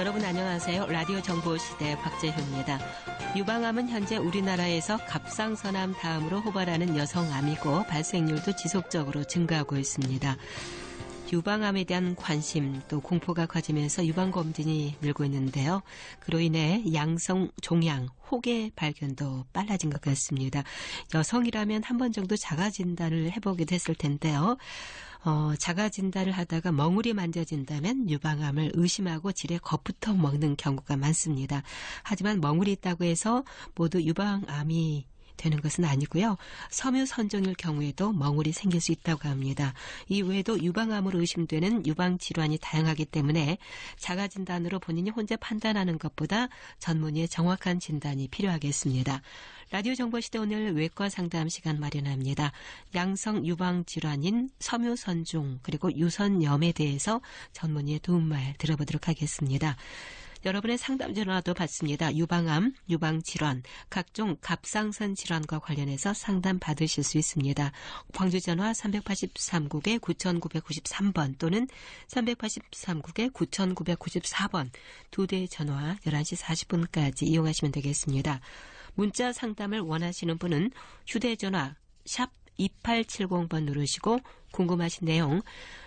여러분 안녕하세요. 라디오 정보시대 박재효입니다. 유방암은 현재 우리나라에서 갑상선암 다음으로 호발하는 여성암이고 발생률도 지속적으로 증가하고 있습니다. 유방암에 대한 관심 또 공포가 커지면서 유방검진이 늘고 있는데요. 그로 인해 양성 종양, 혹의 발견도 빨라진 것 같습니다. 여성이라면 한 번 정도 자가진단을 해보게 됐을 텐데요. 자가진단을 하다가 멍울이 만져진다면 유방암을 의심하고 질에 겁부터 먹는 경우가 많습니다. 하지만 멍울이 있다고 해서 모두 유방암이 되는 것은 아니고요. 섬유선종일 경우에도 멍울이 생길 수 있다고 합니다. 이외에도 유방암으로 의심되는 유방질환이 다양하기 때문에 자가진단으로 본인이 혼자 판단하는 것보다 전문의의 정확한 진단이 필요하겠습니다. 라디오 정보시대 오늘 외과 상담 시간 마련합니다. 양성 유방질환인 섬유선종 그리고 유선염에 대해서 전문의의 도움말 들어보도록 하겠습니다. 여러분의 상담 전화도 받습니다. 유방암, 유방질환, 각종 갑상선 질환과 관련해서 상담 받으실 수 있습니다. 광주 전화 383국에 9993번 또는 383국에 9994번 두 대의 전화 11시 40분까지 이용하시면 되겠습니다. 문자 상담을 원하시는 분은 휴대전화 샵 2870번 누르시고 궁금하신 내용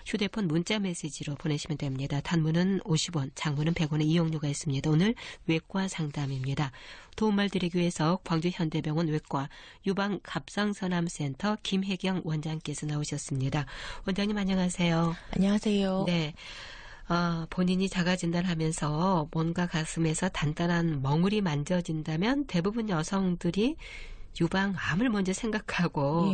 휴대폰 문자 메시지로 보내시면 됩니다. 단문은 50원, 장문은 100원의 이용료가 있습니다. 오늘 외과 상담입니다. 도움말 드리기 위해서 광주 현대병원 외과 유방갑상선암센터 김혜경 원장께서 나오셨습니다. 원장님 안녕하세요. 안녕하세요. 네. 본인이 자가진단하면서 뭔가 가슴에서 단단한 멍울이 만져진다면 대부분 여성들이 유방암을 먼저 생각하고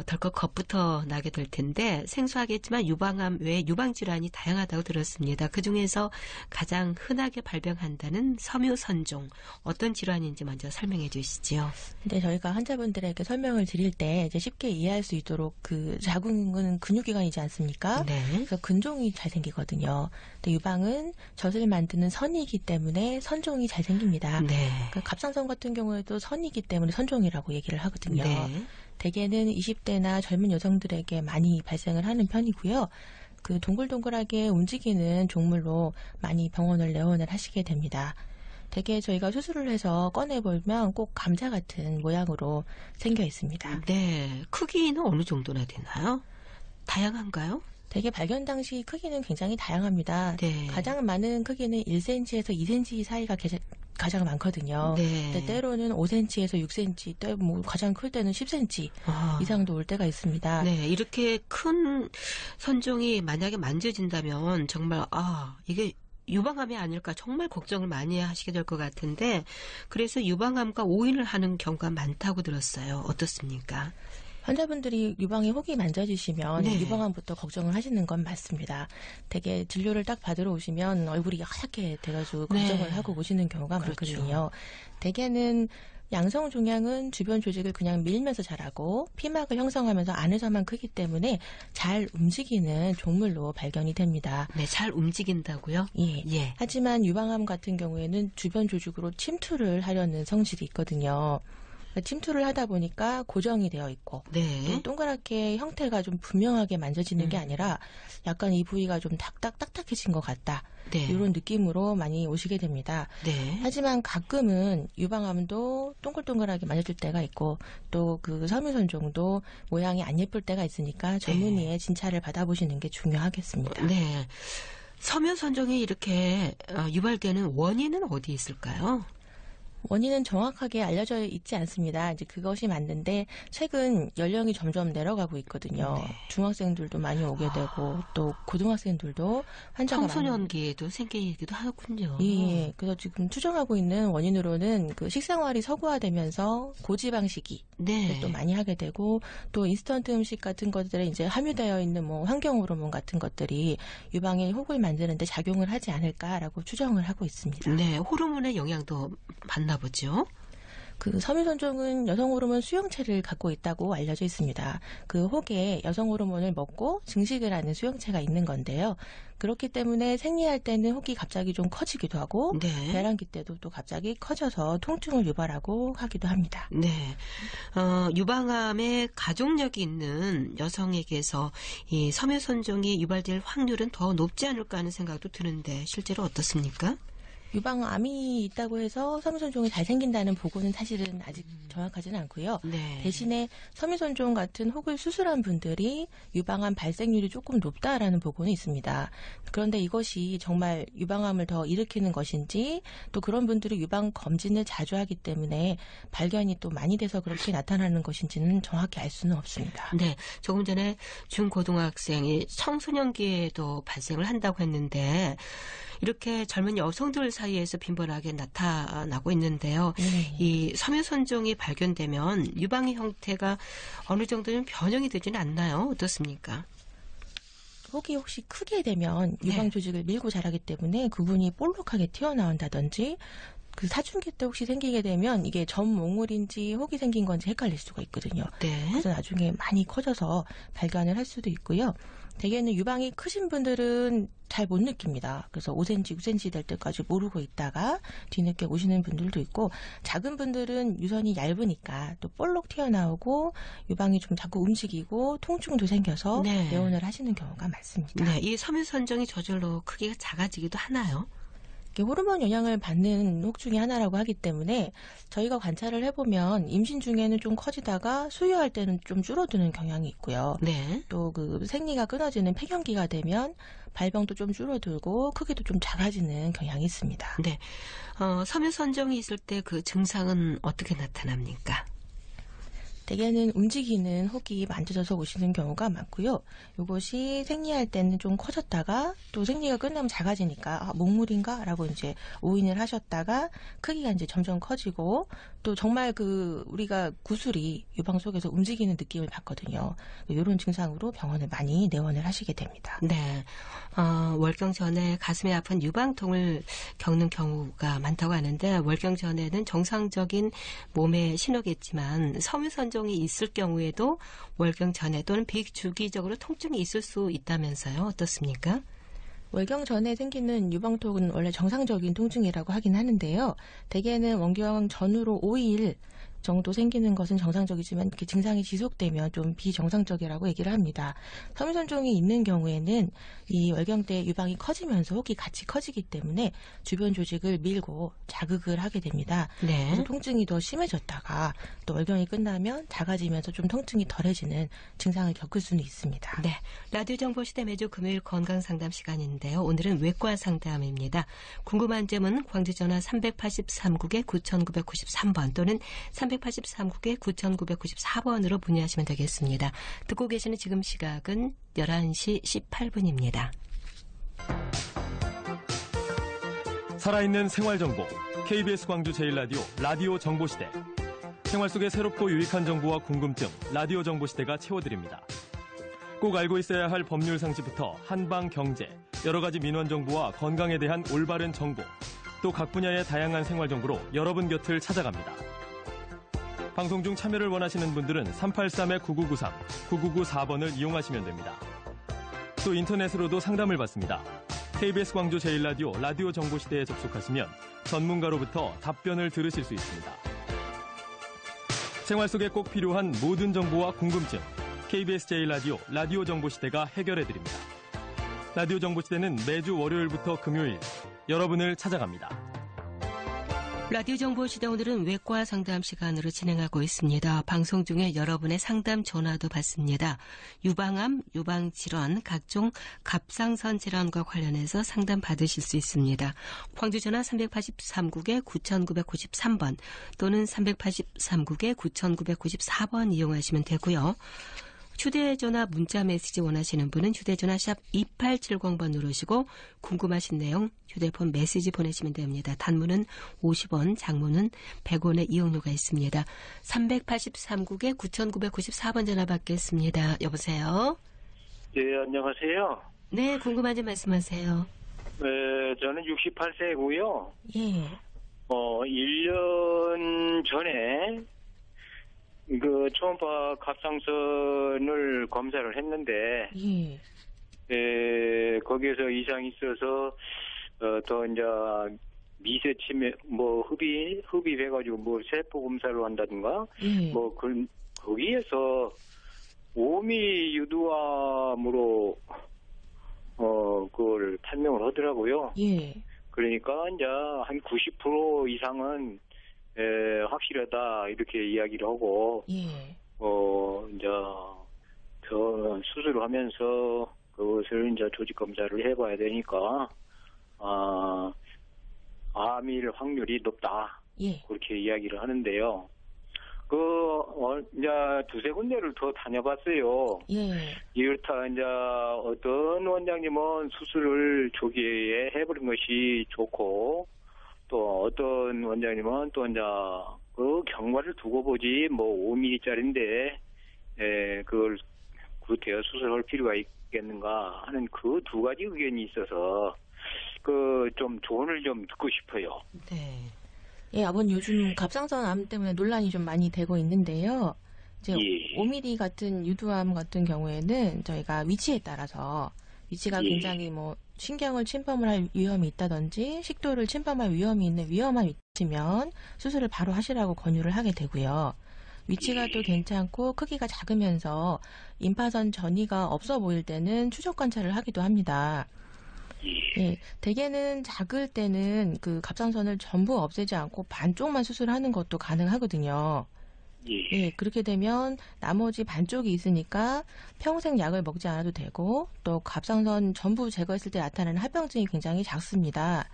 덜컥 겁부터 나게 될 텐데 생소하겠지만 유방암 외에 유방질환이 다양하다고 들었습니다. 그중에서 가장 흔하게 발병한다는 섬유선종 어떤 질환인지 먼저 설명해 주시죠. 네, 저희가 환자분들에게 설명을 드릴 때 이제 쉽게 이해할 수 있도록 그 자궁은 근육기관이지 않습니까? 네. 그래서 근종이 잘 생기거든요. 근데 유방은 젖을 만드는 선이기 때문에 선종이 잘 생깁니다. 네. 그러니까 갑상선 같은 경우에도 선이기 때문에 선종이라고 얘기를 하거든요. 네. 대개는 20대나 젊은 여성들에게 많이 발생을 하는 편이고요. 그 동글동글하게 움직이는 종물로 많이 병원을 내원을 하시게 됩니다. 대개 저희가 수술을 해서 꺼내보면 꼭 감자 같은 모양으로 생겨 있습니다. 네. 크기는 어느 정도나 되나요? 다양한가요? 대개 발견 당시 크기는 굉장히 다양합니다. 네. 가장 많은 크기는 1cm에서 2cm 사이가 가장 많거든요. 네. 근데 때로는 5cm에서 6cm, 또 뭐 가장 클 때는 10cm 이상도 올 때가 있습니다. 네, 이렇게 큰 선종이 만약에 만져진다면 정말 이게 유방암이 아닐까 정말 걱정을 많이 하시게 될 것 같은데 그래서 유방암과 오인을 하는 경우가 많다고 들었어요. 어떻습니까? 환자분들이 유방에 혹이 만져지시면 네. 유방암부터 걱정을 하시는 건 맞습니다. 되게 진료를 딱 받으러 오시면 얼굴이 하얗게 돼가지고 걱정을 네. 하고 오시는 경우가 그렇죠. 많거든요. 대개는 양성 종양은 주변 조직을 그냥 밀면서 자라고 피막을 형성하면서 안에서만 크기 때문에 잘 움직이는 종물로 발견이 됩니다. 네, 잘 움직인다고요? 예. 하지만 유방암 같은 경우에는 주변 조직으로 침투를 하려는 성질이 있거든요. 침투를 하다 보니까 고정이 되어 있고 네. 또 동그랗게 형태가 좀 분명하게 만져지는 게 아니라 약간 이 부위가 좀 딱딱해진 것 같다. 네. 이런 느낌으로 많이 오시게 됩니다. 네. 하지만 가끔은 유방암도 동글동글하게 만져질 때가 있고 또 그 섬유선종도 모양이 안 예쁠 때가 있으니까 전문의의 진찰을 받아보시는 게 중요하겠습니다. 네. 섬유선종이 이렇게 유발되는 원인은 어디 있을까요? 원인은 정확하게 알려져 있지 않습니다. 이제 그것이 맞는데 최근 연령이 점점 내려가고 있거든요. 네. 중학생들도 많이 오게 되고 또 고등학생들도 환자가 청소년기에도 생기기도 하군요. 예. 그래서 지금 추정하고 있는 원인으로는 그 식생활이 서구화되면서 고지방식이 네. 또 많이 하게 되고 또 인스턴트 음식 같은 것들에 이제 함유되어 있는 뭐 환경 호르몬 같은 것들이 유방에 혹을 만드는데 작용을 하지 않을까라고 추정을 하고 있습니다. 네, 호르몬의 영향도 받나 보죠. 그 섬유선종은 여성 호르몬 수용체를 갖고 있다고 알려져 있습니다. 그 혹에 여성 호르몬을 먹고 증식을 하는 수용체가 있는 건데요. 그렇기 때문에 생리할 때는 혹이 갑자기 좀 커지기도 하고 네. 배란기 때도 또 갑자기 커져서 통증을 유발하고 하기도 합니다. 네. 유방암에 가족력이 있는 여성에게서 이 섬유선종이 유발될 확률은 더 높지 않을까 하는 생각도 드는데 실제로 어떻습니까? 유방암이 있다고 해서 섬유선종이 잘 생긴다는 보고는 사실은 아직 정확하지는 않고요. 네. 대신에 섬유선종 같은 혹을 수술한 분들이 유방암 발생률이 조금 높다라는 보고는 있습니다. 그런데 이것이 정말 유방암을 더 일으키는 것인지 또 그런 분들이 유방 검진을 자주 하기 때문에 발견이 또 많이 돼서 그렇게 나타나는 것인지는 정확히 알 수는 없습니다. 네. 조금 전에 중고등학생이 청소년기에도 발생을 한다고 했는데 이렇게 젊은 여성들 사이에서 빈번하게 나타나고 있는데요. 이 섬유선종이 발견되면 유방의 형태가 어느 정도는 변형이 되지는 않나요? 어떻습니까? 혹이 혹시 크게 되면 유방 조직을 밀고 자라기 때문에 그분이 볼록하게 튀어나온다든지 그 사춘기 때 혹시 생기게 되면 이게 전몽울인지 혹이 생긴 건지 헷갈릴 수가 있거든요. 네. 그래서 나중에 많이 커져서 발견을 할 수도 있고요. 대개는 유방이 크신 분들은 잘 못 느낍니다. 그래서 5cm, 6cm 될 때까지 모르고 있다가 뒤늦게 오시는 분들도 있고 작은 분들은 유선이 얇으니까 또 볼록 튀어나오고 유방이 좀 자꾸 움직이고 통증도 생겨서 내원을 하시는 경우가 많습니다. 네, 이 섬유선종이 저절로 크기가 작아지기도 하나요? 호르몬 영향을 받는 혹 중에 하나라고 하기 때문에 저희가 관찰을 해보면 임신 중에는 좀 커지다가 수유할 때는 좀 줄어드는 경향이 있고요. 네. 또 그 생리가 끊어지는 폐경기가 되면 발병도 좀 줄어들고 크기도 좀 작아지는 경향이 있습니다. 네. 섬유선종이 있을 때 그 증상은 어떻게 나타납니까? 대개는 움직이는 혹이 만져져서 오시는 경우가 많고요. 이것이 생리할 때는 좀 커졌다가 또 생리가 끝나면 작아지니까 목물인가? 라고 이제 오인을 하셨다가 크기가 이제 점점 커지고 또 정말 그 우리가 구슬이 유방 속에서 움직이는 느낌을 받거든요. 이런 증상으로 병원을 많이 내원을 하시게 됩니다. 네. 월경 전에 가슴이 아픈 유방통을 겪는 경우가 많다고 하는데 월경 전에는 정상적인 몸의 신호겠지만 섬유선종이 있을 경우에도 월경 전에 또는 비주기적으로 통증이 있을 수 있다면서요. 어떻습니까? 월경 전에 생기는 유방통은 원래 정상적인 통증이라고 하긴 하는데요. 대개는 월경 전후로 5일 정도 생기는 것은 정상적이지만 이렇게 증상이 지속되면 좀 비정상적이라고 얘기를 합니다. 섬유선종이 있는 경우에는 이 월경 때 유방이 커지면서 혹이 같이 커지기 때문에 주변 조직을 밀고 자극을 하게 됩니다. 네. 그래서 통증이 더 심해졌다가 또 월경이 끝나면 작아지면서 좀 통증이 덜해지는 증상을 겪을 수는 있습니다. 네. 라디오 정보시대 매주 금요일 건강상담 시간인데요. 오늘은 외과 상담입니다. 궁금한 점은 광주전화 383국에 9993번 또는 383국에 9994번으로 문의하시면 되겠습니다. 듣고 계시는 지금 시각은 11시 18분입니다. 살아있는 생활정보 KBS 광주 제1라디오 라디오 정보시대. 생활 속의 새롭고 유익한 정보와 궁금증 라디오 정보시대가 채워드립니다. 꼭 알고 있어야 할 법률 상식부터 한방 경제, 여러 가지 민원 정보와 건강에 대한 올바른 정보, 또 각 분야의 다양한 생활 정보로 여러분 곁을 찾아갑니다. 방송 중 참여를 원하시는 분들은 383-9993, 9994번을 이용하시면 됩니다. 또 인터넷으로도 상담을 받습니다. KBS 광주 제1라디오 라디오 정보시대에 접속하시면 전문가로부터 답변을 들으실 수 있습니다. 생활 속에 꼭 필요한 모든 정보와 궁금증, KBS 제1라디오 라디오 정보시대가 해결해드립니다. 라디오 정보시대는 매주 월요일부터 금요일 여러분을 찾아갑니다. 라디오 정보시대 오늘은 외과 상담 시간으로 진행하고 있습니다. 방송 중에 여러분의 상담 전화도 받습니다. 유방암, 유방질환, 각종 갑상선 질환과 관련해서 상담 받으실 수 있습니다. 광주 전화 383국에 9993번 또는 383국에 9994번 이용하시면 되고요. 휴대전화 문자메시지 원하시는 분은 휴대전화 샵 2870번 누르시고 궁금하신 내용 휴대폰 메시지 보내시면 됩니다. 단문은 50원, 장문은 100원의 이용료가 있습니다. 383국에 9994번 전화 받겠습니다. 여보세요? 네, 안녕하세요. 네, 궁금한 점 말씀하세요. 네, 저는 68세고요. 예. 1년 전에 초음파 갑상선을 검사를 했는데, 거기에서 이상이 있어서, 더 이제, 미세치매, 흡입해가지고, 세포 검사를 한다든가, 거기에서, 5mm 유두암으로, 그걸 판명을 하더라고요. 그러니까, 이제, 한 90% 이상은, 확실하다, 이렇게 이야기를 하고, 이제, 수술을 하면서, 그것을 이제 조직검사를 해봐야 되니까, 암일 확률이 높다. 그렇게 이야기를 하는데요. 이제 두세 군데를 더 다녀봤어요. 이렇다, 이제 어떤 원장님은 수술을 조기에 해버린 것이 좋고, 또 어떤 원장님은 또 이제 그 경과를 두고 보지, 5mm짜리인데, 그걸 대여 수술할 필요가 있겠는가 하는 그 두 가지 의견이 있어서, 좀 조언을 좀 듣고 싶어요. 네. 아버님 요즘 갑상선 암 때문에 논란이 좀 많이 되고 있는데요. 이제 5mm 같은 유두암 같은 경우에는 저희가 위치에 따라서 위치가 굉장히 신경을 침범을 할 위험이 있다든지 식도를 침범할 위험이 있는 위험한 위치면 수술을 바로 하시라고 권유를 하게 되고요. 위치가 또 괜찮고 크기가 작으면서 임파선 전이가 없어 보일 때는 추적 관찰을 하기도 합니다. 대개는 작을 때는 그 갑상선을 전부 없애지 않고 반쪽만 수술하는 것도 가능하거든요. 그렇게 되면 나머지 반쪽이 있으니까 평생 약을 먹지 않아도 되고, 또 갑상선 전부 제거했을 때 나타나는 합병증이 굉장히 작습니다.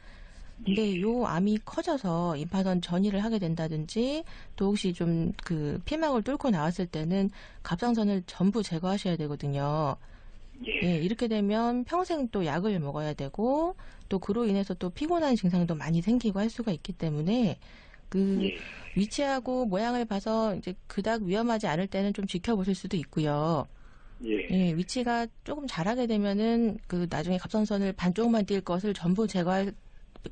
근데 요 암이 커져서 임파선 전이를 하게 된다든지, 또 혹시 좀 피막을 뚫고 나왔을 때는 갑상선을 전부 제거하셔야 되거든요. 이렇게 되면 평생 또 약을 먹어야 되고, 또 그로 인해서 또 피곤한 증상도 많이 생기고 할 수가 있기 때문에, 위치하고 모양을 봐서 이제 그닥 위험하지 않을 때는 좀 지켜보실 수도 있고요. 위치가 조금 잘하게 되면은 나중에 갑상선을 반쪽만 띌 것을 전부 제거할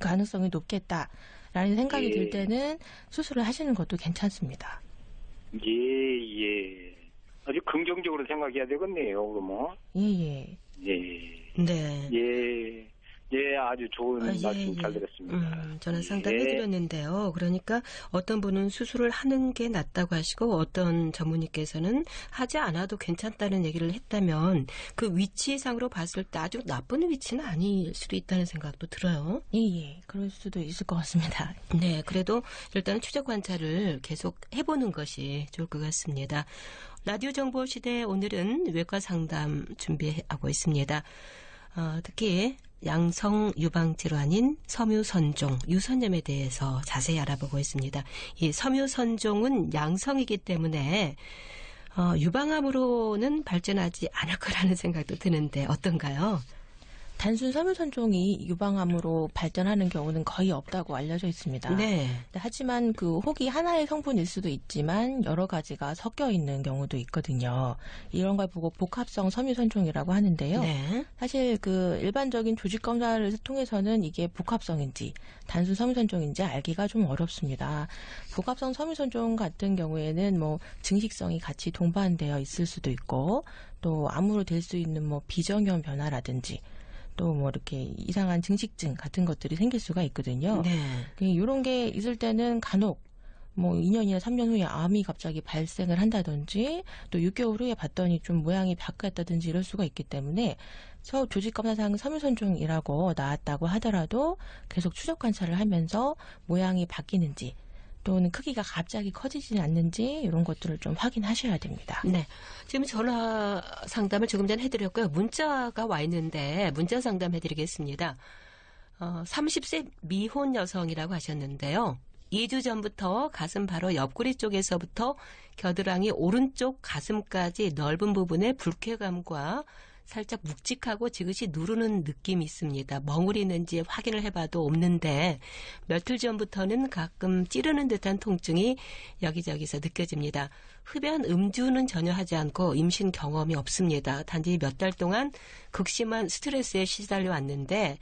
가능성이 높겠다라는 생각이 들 때는 수술을 하시는 것도 괜찮습니다. 아주 긍정적으로 생각해야 되겠네요, 그러면. 아주 좋은 말씀 잘 들었습니다. 저는 상담해드렸는데요. 그러니까 어떤 분은 수술을 하는 게 낫다고 하시고, 어떤 전문의께서는 하지 않아도 괜찮다는 얘기를 했다면, 그 위치상으로 봤을 때 아주 나쁜 위치는 아닐 수도 있다는 생각도 들어요. 그럴 수도 있을 것 같습니다. 네, 그래도 일단은 추적 관찰을 계속 해보는 것이 좋을 것 같습니다. 라디오 정보 시대, 오늘은 외과 상담 준비하고 있습니다. 특히 양성 유방 질환인 섬유선종, 유선염에 대해서 자세히 알아보고 있습니다. 이 섬유선종은 양성이기 때문에 유방암으로는 발전하지 않을 거라는 생각도 드는데 어떤가요? 단순 섬유선종이 유방암으로 발전하는 경우는 거의 없다고 알려져 있습니다. 하지만 그 혹이 하나의 성분일 수도 있지만 여러 가지가 섞여 있는 경우도 있거든요. 이런 걸 보고 복합성 섬유선종이라고 하는데요. 사실 일반적인 조직 검사를 통해서는 이게 복합성인지 단순 섬유선종인지 알기가 좀 어렵습니다. 복합성 섬유선종 같은 경우에는 증식성이 같이 동반되어 있을 수도 있고, 또 암으로 될 수 있는 비정형 변화라든지, 또 이렇게 이상한 증식증 같은 것들이 생길 수가 있거든요. 이런 게 있을 때는 간혹 2년이나 3년 후에 암이 갑자기 발생을 한다든지, 또 6개월 후에 봤더니 좀 모양이 바뀌었다든지 이럴 수가 있기 때문에 조직검사상 섬유선종이라고 나왔다고 하더라도 계속 추적 관찰을 하면서 모양이 바뀌는지, 또는 크기가 갑자기 커지지는 않는지 이런 것들을 좀 확인하셔야 됩니다. 지금 전화 상담을 조금 전에 해드렸고요. 문자가 와 있는데 문자 상담 해드리겠습니다. 30세 미혼 여성이라고 하셨는데요. 2주 전부터 가슴 바로 옆구리 쪽에서부터 겨드랑이 오른쪽 가슴까지 넓은 부분에 불쾌감과 살짝 묵직하고 지그시 누르는 느낌이 있습니다. 멍울이는지 확인을 해봐도 없는데 며칠 전부터는 가끔 찌르는 듯한 통증이 여기저기서 느껴집니다. 흡연 음주는 전혀 하지 않고 임신 경험이 없습니다. 단지 몇 달 동안 극심한 스트레스에 시달려 왔는데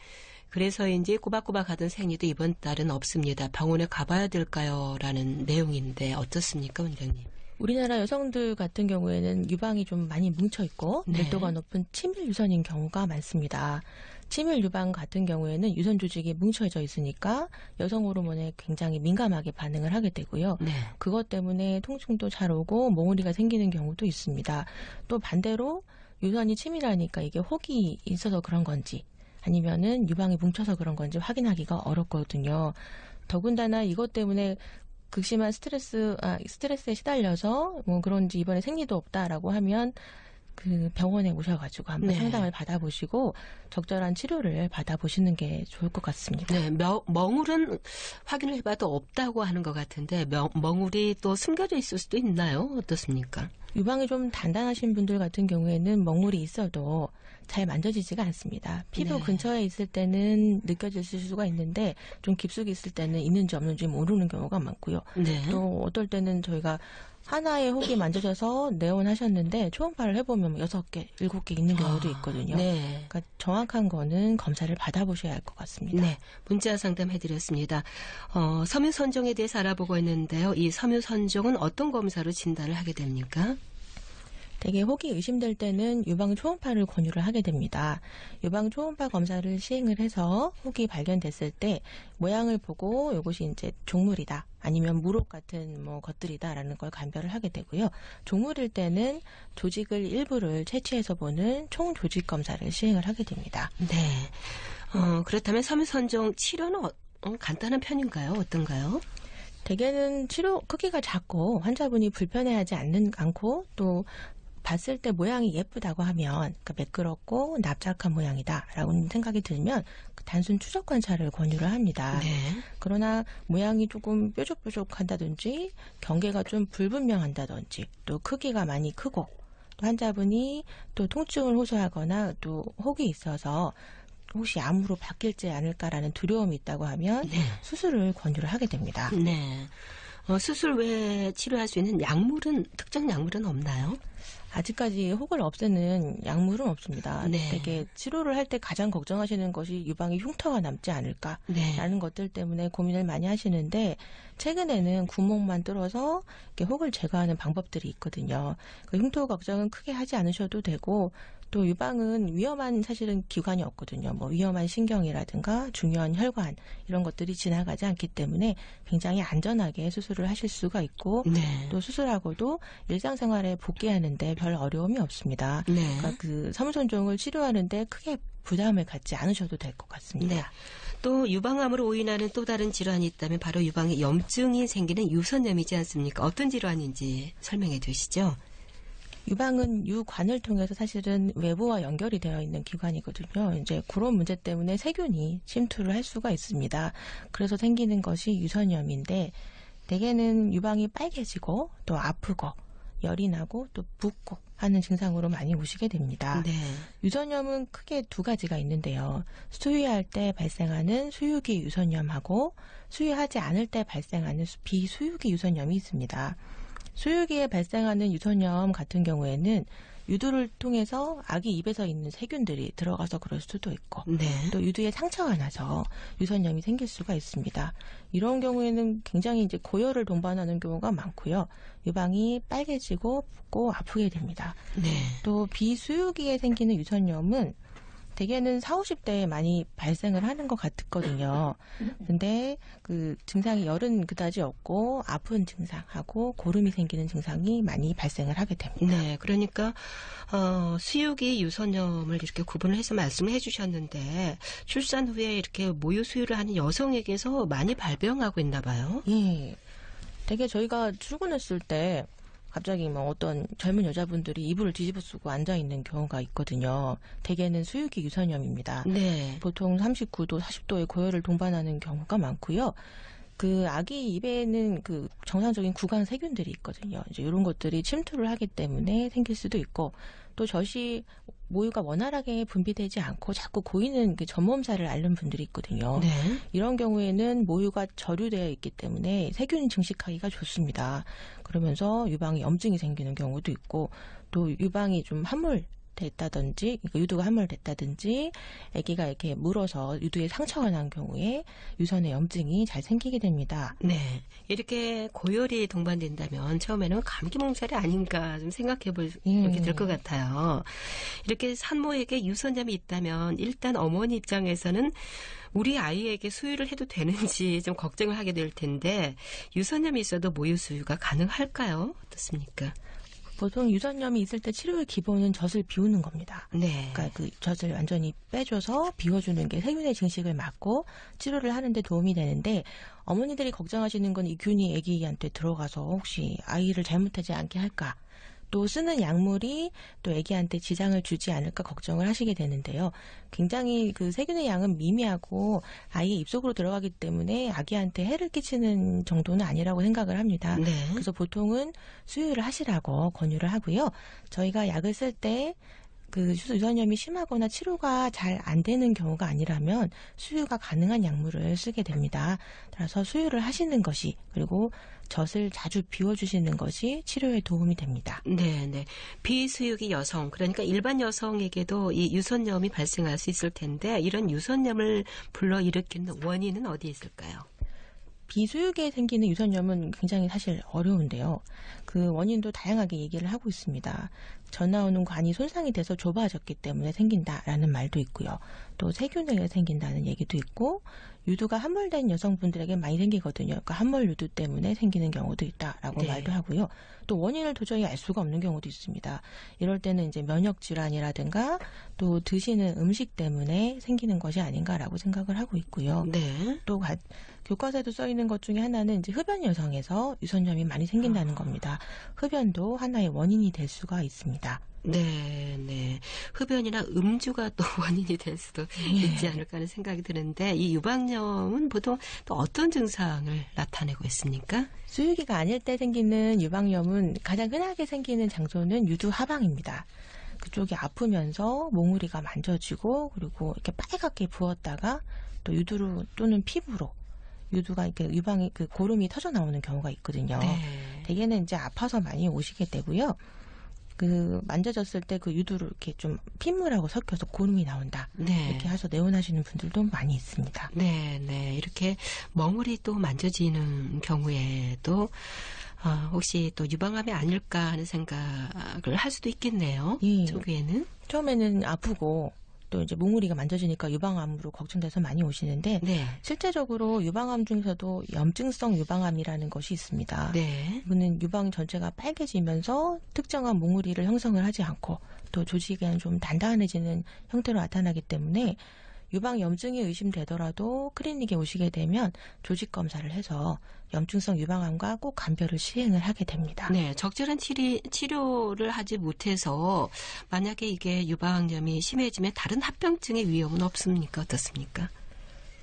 그래서인지 꼬박꼬박 하던 생리도 이번 달은 없습니다. 병원에 가봐야 될까요? 라는 내용인데 어떻습니까, 원장님? 우리나라 여성들 같은 경우에는 유방이 좀 많이 뭉쳐 있고 네. 밀도가 높은 치밀 유선인 경우가 많습니다. 치밀 유방 같은 경우에는 유선 조직이 뭉쳐져 있으니까 여성 호르몬에 굉장히 민감하게 반응을 하게 되고요. 네. 그것 때문에 통증도 잘 오고 몽우리가 생기는 경우도 있습니다. 또 반대로 유선이 치밀하니까 이게 혹이 있어서 그런 건지 아니면은 유방이 뭉쳐서 그런 건지 확인하기가 어렵거든요. 더군다나 이것 때문에 극심한 스트레스에 시달려서 뭐 그런지 이번에 생리도 없다라고 하면 그 병원에 오셔가지고 한번 네. 상담을 받아보시고 적절한 치료를 받아보시는 게 좋을 것 같습니다. 네, 멍울은 확인을 해봐도 없다고 하는 것 같은데 멍울이 또 숨겨져 있을 수도 있나요? 어떻습니까? 유방이 좀 단단하신 분들 같은 경우에는 멍울이 있어도 잘 만져지지가 않습니다. 피부 네. 근처에 있을 때는 느껴질 수가 있는데 좀 깊숙이 있을 때는 있는지 없는지 모르는 경우가 많고요. 네. 또 어떨 때는 저희가 하나의 혹이 만져져서 내원하셨는데 초음파를 해보면 6개, 7개 있는 경우도 있거든요. 네. 그러니까 정확한 거는 검사를 받아보셔야 할 것 같습니다. 네, 문자 상담해드렸습니다. 섬유선종에 대해서 알아보고 있는데요. 이 섬유선종은 어떤 검사로 진단을 하게 됩니까? 대개 혹이 의심될 때는 유방 초음파를 권유를 하게 됩니다. 유방 초음파 검사를 시행을 해서 혹이 발견됐을 때 모양을 보고 이것이 이제 종물이다 아니면 물혹 같은 뭐 것들이다라는 걸 감별을 하게 되고요. 종물일 때는 조직을 일부를 채취해서 보는 총조직 검사를 시행을 하게 됩니다. 네. 그렇다면 섬유선종 치료는 간단한 편인가요? 어떤가요? 대개는 치료 크기가 작고 환자분이 불편해하지 않고 또 봤을 때 모양이 예쁘다고 하면 그러니까 매끄럽고 납작한 모양이다라고 생각이 들면 단순 추적 관찰을 권유를 합니다. 네. 그러나 모양이 조금 뾰족뾰족한다든지 경계가 좀 불분명한다든지 또 크기가 많이 크고 또 환자분이 또 통증을 호소하거나 또 혹이 있어서 혹시 암으로 바뀔지 않을까라는 두려움이 있다고 하면 네. 수술을 권유를 하게 됩니다. 네. 수술 외에 치료할 수 있는 특정 약물은 없나요? 아직까지 혹을 없애는 약물은 없습니다. 네. 되게 치료를 할 때 가장 걱정하시는 것이 유방에 흉터가 남지 않을까라는 네. 것들 때문에 고민을 많이 하시는데 최근에는 구멍만 뚫어서 이렇게 혹을 제거하는 방법들이 있거든요. 그 흉터 걱정은 크게 하지 않으셔도 되고 또 유방은 위험한 사실은 기관이 없거든요. 뭐 위험한 신경이라든가 중요한 혈관 이런 것들이 지나가지 않기 때문에 굉장히 안전하게 수술을 하실 수가 있고 네. 또 수술하고도 일상생활에 복귀하는데 별 어려움이 없습니다. 네. 그러니까 그 섬유선종을 치료하는데 크게 부담을 갖지 않으셔도 될 것 같습니다. 네. 또 유방암으로 오인하는 또 다른 질환이 있다면 바로 유방에 염증이 생기는 유선염이지 않습니까? 어떤 질환인지 설명해 주시죠. 유방은 유관을 통해서 사실은 외부와 연결이 되어 있는 기관이거든요. 이제 그런 문제 때문에 세균이 침투를 할 수가 있습니다. 그래서 생기는 것이 유선염인데 대개는 유방이 빨개지고 또 아프고 열이 나고 또 붓고 하는 증상으로 많이 오시게 됩니다. 네. 유선염은 크게 두 가지가 있는데요. 수유할 때 발생하는 수유기 유선염하고 수유하지 않을 때 발생하는 비수유기 유선염이 있습니다. 수유기에 발생하는 유선염 같은 경우에는 유두를 통해서 아기 입에서 있는 세균들이 들어가서 그럴 수도 있고 네. 또 유두에 상처가 나서 유선염이 생길 수가 있습니다. 이런 경우에는 굉장히 이제 고열을 동반하는 경우가 많고요. 유방이 빨개지고 붓고 아프게 됩니다. 네. 또 비수유기에 생기는 유선염은 대개는 40, 50대에 많이 발생을 하는 것 같거든요. 근데 그 증상이 열은 그다지 없고 아픈 증상하고 고름이 생기는 증상이 많이 발생을 하게 됩니다. 네, 그러니까 수유기 유선염을 이렇게 구분을 해서 말씀을 해주셨는데 출산 후에 이렇게 모유 수유를 하는 여성에게서 많이 발병하고 있나 봐요. 예, 되게 저희가 출근했을 때 갑자기 뭐 어떤 젊은 여자분들이 이불을 뒤집어 쓰고 앉아 있는 경우가 있거든요. 대개는 수유기 유선염입니다. 네. 보통 39도, 40도의 고열을 동반하는 경우가 많고요. 그 아기 입에는 그 정상적인 구강 세균들이 있거든요. 이제 이런 것들이 침투를 하기 때문에 생길 수도 있고 또 젖이 모유가 원활하게 분비되지 않고 자꾸 고이는 그 전몸살을 앓는 분들이 있거든요. 네. 이런 경우에는 모유가 저류되어 있기 때문에 세균 증식하기가 좋습니다. 그러면서 유방에 염증이 생기는 경우도 있고 또 유방이 좀 함몰 됐다든지, 그러니까 유두가 함몰됐다든지, 아기가 이렇게 물어서 유두에 상처가 난 경우에 유선의 염증이 잘 생기게 됩니다. 네. 이렇게 고열이 동반된다면 처음에는 감기 몸살이 아닌가 좀 생각해 볼 이렇게 될 것 같아요. 이렇게 산모에게 유선염이 있다면 일단 어머니 입장에서는 우리 아이에게 수유를 해도 되는지 좀 걱정을 하게 될 텐데 유선염이 있어도 모유 수유가 가능할까요? 어떻습니까? 보통 유선염이 있을 때 치료의 기본은 젖을 비우는 겁니다. 네. 그러니까 그 젖을 완전히 빼줘서 비워주는 게 세균의 증식을 막고 치료를 하는데 도움이 되는데 어머니들이 걱정하시는 건 이 균이 아기한테 들어가서 혹시 아이를 잘못하지 않게 할까? 또 쓰는 약물이 또 아기한테 지장을 주지 않을까 걱정을 하시게 되는데요. 굉장히 그 세균의 양은 미미하고 아이의 입속으로 들어가기 때문에 아기한테 해를 끼치는 정도는 아니라고 생각을 합니다. 네. 그래서 보통은 수유를 하시라고 권유를 하고요. 저희가 약을 쓸 때 그 유선염이 심하거나 치료가 잘 안 되는 경우가 아니라면 수유가 가능한 약물을 쓰게 됩니다. 따라서 수유를 하시는 것이 그리고 젖을 자주 비워주시는 것이 치료에 도움이 됩니다. 네, 네. 비수유기 여성, 그러니까 일반 여성에게도 이 유선염이 발생할 수 있을 텐데 이런 유선염을 불러일으키는 원인은 어디에 있을까요? 비수유기에 생기는 유선염은 굉장히 사실 어려운데요. 그 원인도 다양하게 얘기를 하고 있습니다. 젖 나오는 관이 손상이 돼서 좁아졌기 때문에 생긴다라는 말도 있고요. 또 세균에 의해 생긴다는 얘기도 있고 유두가 함몰된 여성분들에게 많이 생기거든요. 그러니까 함몰 유두 때문에 생기는 경우도 있다라고 네. 말도 하고요. 또 원인을 도저히 알 수가 없는 경우도 있습니다. 이럴 때는 이제 면역 질환이라든가 또 드시는 음식 때문에 생기는 것이 아닌가라고 생각을 하고 있고요. 네. 또 교과서에도 써 있는 것 중에 하나는 이제 흡연 여성에서 유선염이 많이 생긴다는 겁니다. 흡연도 하나의 원인이 될 수가 있습니다. 네, 네. 흡연이나 음주가 또 원인이 될 수도 있지 않을까 하는 생각이 드는데 이 유방염은 보통 또 어떤 증상을 나타내고 있습니까? 수유기가 아닐 때 생기는 유방염은 가장 흔하게 생기는 장소는 유두 하방입니다. 그쪽이 아프면서 몽우리가 만져지고 그리고 이렇게 빨갛게 부었다가 또 유두로 또는 피부로 유두가 이렇게 유방이 그 고름이 터져 나오는 경우가 있거든요. 네. 대개는 이제 아파서 많이 오시게 되고요. 그 만져졌을 때 그 유두로 이렇게 좀 핏물하고 섞여서 고름이 나온다. 네. 이렇게 해서 내원하시는 분들도 많이 있습니다. 네, 네. 이렇게 멍울이 또 만져지는 경우에도 혹시 또 유방암이 아닐까 하는 생각을 할 수도 있겠네요. 예. 초기에는. 처음에는 아프고 또 이제 몽우리가 만져지니까 유방암으로 걱정돼서 많이 오시는데 네. 실제적으로 유방암 중에서도 염증성 유방암이라는 것이 있습니다. 네. 이거는 유방 전체가 빨개지면서 특정한 몽우리를 형성을 하지 않고 또 조직이 좀 단단해지는 형태로 나타나기 때문에 유방 염증이 의심되더라도 클리닉에 오시게 되면 조직 검사를 해서 염증성 유방암과 꼭 감별을 시행을 하게 됩니다. 네, 적절한 치료를 하지 못해서 만약에 이게 유방염이 심해지면 다른 합병증의 위험은 없습니까? 어떻습니까?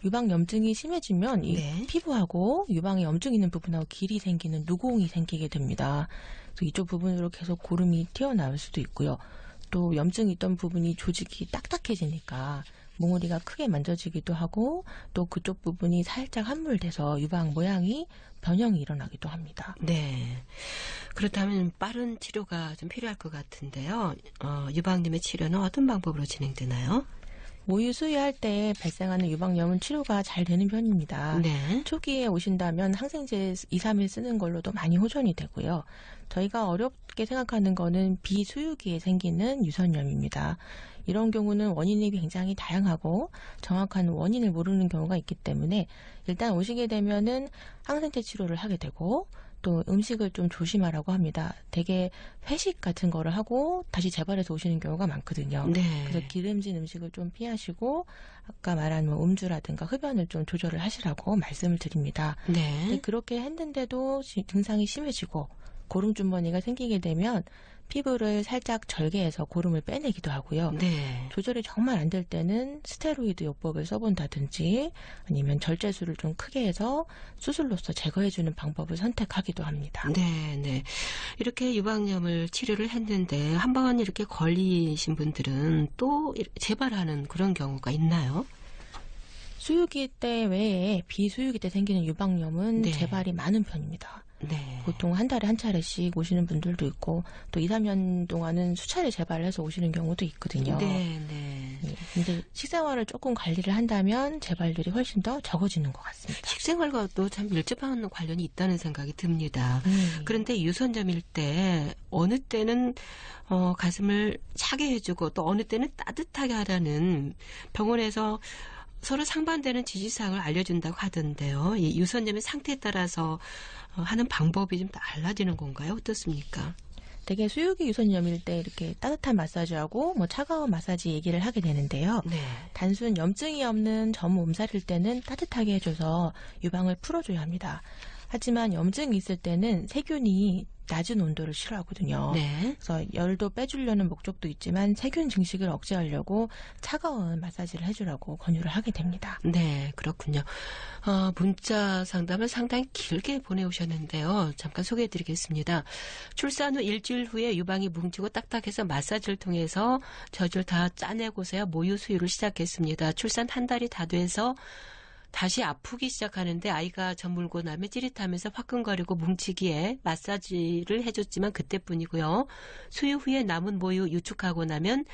유방 염증이 심해지면 이 네. 피부하고 유방에 염증 있는 부분하고 길이 생기는 누공이 생기게 됩니다. 그래서 이쪽 부분으로 계속 고름이 튀어나올 수도 있고요. 또 염증이 있던 부분이 조직이 딱딱해지니까 몽우리가 크게 만져지기도 하고 또 그쪽 부분이 살짝 함몰돼서 유방 모양이 변형이 일어나기도 합니다. 네. 그렇다면 빠른 치료가 좀 필요할 것 같은데요. 유방염의 치료는 어떤 방법으로 진행되나요? 모유 수유할 때 발생하는 유방염은 치료가 잘 되는 편입니다. 네. 초기에 오신다면 항생제 2, 3일 쓰는 걸로도 많이 호전이 되고요. 저희가 어렵게 생각하는 거는 비수유기에 생기는 유선염입니다. 이런 경우는 원인이 굉장히 다양하고 정확한 원인을 모르는 경우가 있기 때문에 일단 오시게 되면은 항생제 치료를 하게 되고 또 음식을 좀 조심하라고 합니다. 되게 회식 같은 거를 하고 다시 재발해서 오시는 경우가 많거든요. 네. 그래서 기름진 음식을 좀 피하시고 아까 말한 뭐 음주라든가 흡연을 좀 조절을 하시라고 말씀을 드립니다. 네. 근데 그렇게 했는데도 증상이 심해지고 고름 주머니가 생기게 되면 피부를 살짝 절개해서 고름을 빼내기도 하고요. 네. 조절이 정말 안 될 때는 스테로이드 요법을 써본다든지 아니면 절제술을 좀 크게 해서 수술로서 제거해주는 방법을 선택하기도 합니다. 네, 네. 이렇게 유방염을 치료를 했는데 한번 이렇게 걸리신 분들은 또 재발하는 그런 경우가 있나요? 수유기 때 외에 비수유기 때 생기는 유방염은 네. 재발이 많은 편입니다. 네. 보통 한 달에 한 차례씩 오시는 분들도 있고 또 2, 3년 동안은 수차례 재발을 해서 오시는 경우도 있거든요. 네, 네. 근데 식생활을 조금 관리를 한다면 재발률이 훨씬 더 적어지는 것 같습니다. 식생활과도 참 밀접한 관련이 있다는 생각이 듭니다. 그런데 유선점일 때 어느 때는 가슴을 차게 해주고 또 어느 때는 따뜻하게 하라는 병원에서 서로 상반되는 지시사항을 알려준다고 하던데요. 이 유선점의 상태에 따라서 하는 방법이 좀 달라지는 건가요? 어떻습니까? 되게 수유기 유선염일 때 이렇게 따뜻한 마사지하고 뭐 차가운 마사지 얘기를 하게 되는데요. 네. 단순 염증이 없는 점 몸살일 때는 따뜻하게 해줘서 유방을 풀어줘야 합니다. 하지만 염증이 있을 때는 세균이 낮은 온도를 싫어하거든요. 네. 그래서 열도 빼주려는 목적도 있지만 세균 증식을 억제하려고 차가운 마사지를 해주라고 권유를 하게 됩니다. 네, 그렇군요. 문자 상담을 상당히 길게 보내오셨는데요. 잠깐 소개해드리겠습니다. 출산 후 일주일 후에 유방이 뭉치고 딱딱해서 마사지를 통해서 젖을 다 짜내고서야 모유 수유를 시작했습니다. 출산 한 달이 다 돼서 다시 아프기 시작하는데 아이가 젖물고 나면 찌릿하면서 화끈거리고 뭉치기에 마사지를 해줬지만 그때뿐이고요. 수유 후에 남은 모유 유축하고 나면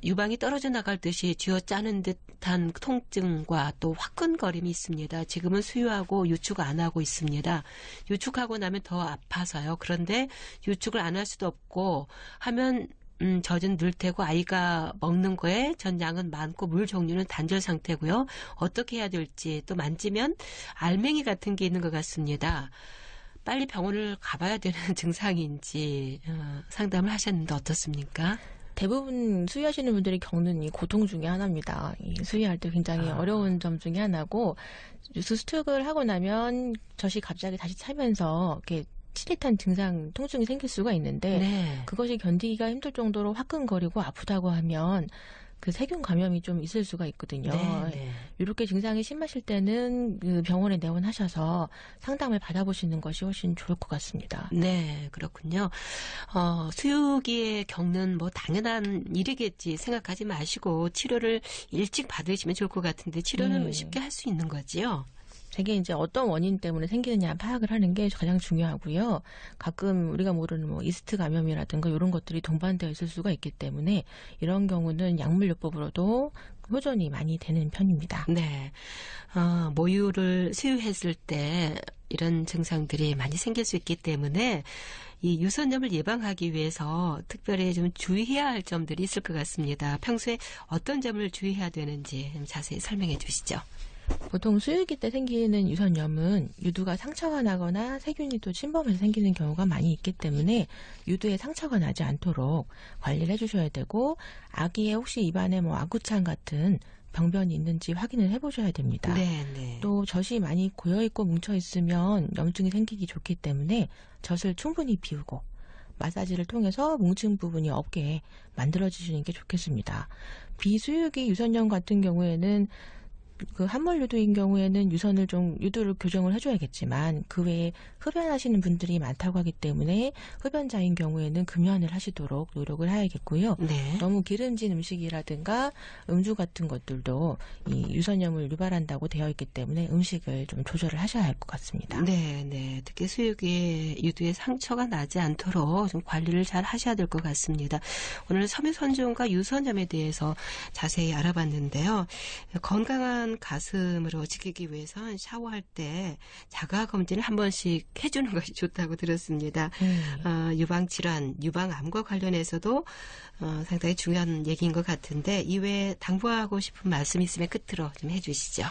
유방이 떨어져 나갈 듯이 쥐어짜는 듯한 통증과 또 화끈거림이 있습니다. 지금은 수유하고 유축 안 하고 있습니다. 유축하고 나면 더 아파서요. 그런데 유축을 안 할 수도 없고 하면 젖은 늘 테고 아이가 먹는 거에 전 양은 많고 물 종류는 단절 상태고요. 어떻게 해야 될지 또 만지면 알맹이 같은 게 있는 것 같습니다. 빨리 병원을 가봐야 되는 증상인지 상담을 하셨는데 어떻습니까? 대부분 수유하시는 분들이 겪는 이 고통 중에 하나입니다. 이 수유할 때 굉장히 어려운 점 중에 하나고 수축을 하고 나면 젖이 갑자기 다시 차면서 이렇게 찌릿한 증상, 통증이 생길 수가 있는데 네. 그것이 견디기가 힘들 정도로 화끈거리고 아프다고 하면 그 세균 감염이 좀 있을 수가 있거든요. 네, 네. 이렇게 증상이 심하실 때는 그 병원에 내원하셔서 상담을 받아보시는 것이 훨씬 좋을 것 같습니다. 네, 그렇군요. 수유기에 겪는 뭐 당연한 일이겠지 생각하지 마시고 치료를 일찍 받으시면 좋을 것 같은데 치료는 쉽게 할 수 있는 거지요? 되게 이제 어떤 원인 때문에 생기느냐 파악을 하는 게 가장 중요하고요. 가끔 우리가 모르는 뭐 이스트 감염이라든가 이런 것들이 동반되어 있을 수가 있기 때문에 이런 경우는 약물요법으로도 호전이 많이 되는 편입니다. 네. 모유를 수유했을 때 이런 증상들이 많이 생길 수 있기 때문에 이 유선염을 예방하기 위해서 특별히 좀 주의해야 할 점들이 있을 것 같습니다. 평소에 어떤 점을 주의해야 되는지 좀 자세히 설명해 주시죠. 보통 수유기 때 생기는 유선염은 유두가 상처가 나거나 세균이 또 침범해서 생기는 경우가 많이 있기 때문에 유두에 상처가 나지 않도록 관리를 해주셔야 되고 아기의 혹시 입안에 뭐 아구창 같은 병변이 있는지 확인을 해보셔야 됩니다. 네, 네. 또 젖이 많이 고여있고 뭉쳐있으면 염증이 생기기 좋기 때문에 젖을 충분히 비우고 마사지를 통해서 뭉친 부분이 없게 만들어주시는 게 좋겠습니다. 비수유기 유선염 같은 경우에는 그 함몰 유두인 경우에는 유두를 교정을 해줘야겠지만 그 외에 흡연하시는 분들이 많다고 하기 때문에 흡연자인 경우에는 금연을 하시도록 노력을 해야겠고요. 네. 너무 기름진 음식이라든가 음주 같은 것들도 이 유선염을 유발한다고 되어 있기 때문에 음식을 좀 조절을 하셔야 할 것 같습니다. 네, 네. 특히 수유기에 유두에 상처가 나지 않도록 좀 관리를 잘 하셔야 될 것 같습니다. 오늘 섬유선종과 유선염에 대해서 자세히 알아봤는데요. 건강한 가슴으로 지키기 위해서 샤워할 때 자가 검진을 한 번씩 해주는 것이 좋다고 들었습니다. 유방질환, 유방암과 관련해서도 상당히 중요한 얘기인 것 같은데 이외에 당부하고 싶은 말씀 있으면 끝으로 좀 해주시죠.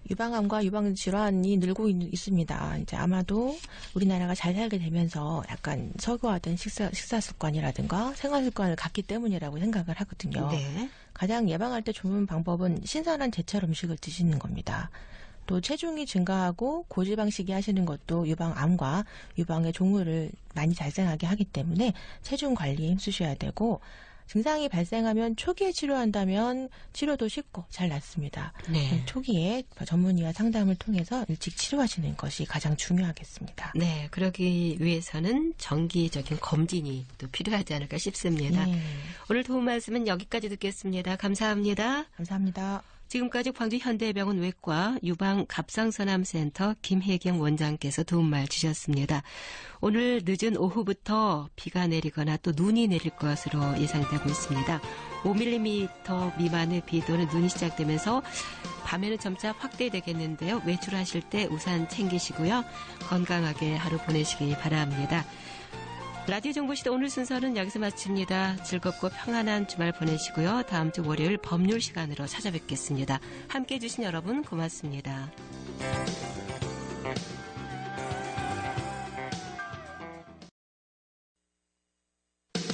유방암과 유방질환이 늘고 있습니다. 이제 아마도 우리나라가 잘 살게 되면서 약간 서구화된 식사 습관이라든가 생활 습관을 갖기 때문이라고 생각을 하거든요. 네. 가장 예방할 때 좋은 방법은 신선한 제철 음식을 드시는 겁니다. 또 체중이 증가하고 고지방식이 하시는 것도 유방암과 유방의 종류를 많이 발생하게 하기 때문에 체중 관리에 힘쓰셔야 되고 증상이 발생하면 초기에 치료한다면 치료도 쉽고 잘 낫습니다. 네. 초기에 전문의와 상담을 통해서 일찍 치료하시는 것이 가장 중요하겠습니다. 네, 그러기 위해서는 정기적인 검진이 또 필요하지 않을까 싶습니다. 네. 오늘 도움 말씀은 여기까지 듣겠습니다. 감사합니다. 감사합니다. 지금까지 광주 현대병원 외과 유방갑상선암센터 김혜경 원장께서 도움말 주셨습니다. 오늘 늦은 오후부터 비가 내리거나 또 눈이 내릴 것으로 예상되고 있습니다. 5mm 미만의 비 또는 눈이 시작되면서 밤에는 점차 확대되겠는데요. 외출하실 때 우산 챙기시고요. 건강하게 하루 보내시기 바랍니다. 라디오 정보시대 오늘 순서는 여기서 마칩니다. 즐겁고 평안한 주말 보내시고요. 다음 주 월요일 법률 시간으로 찾아뵙겠습니다. 함께해 주신 여러분 고맙습니다.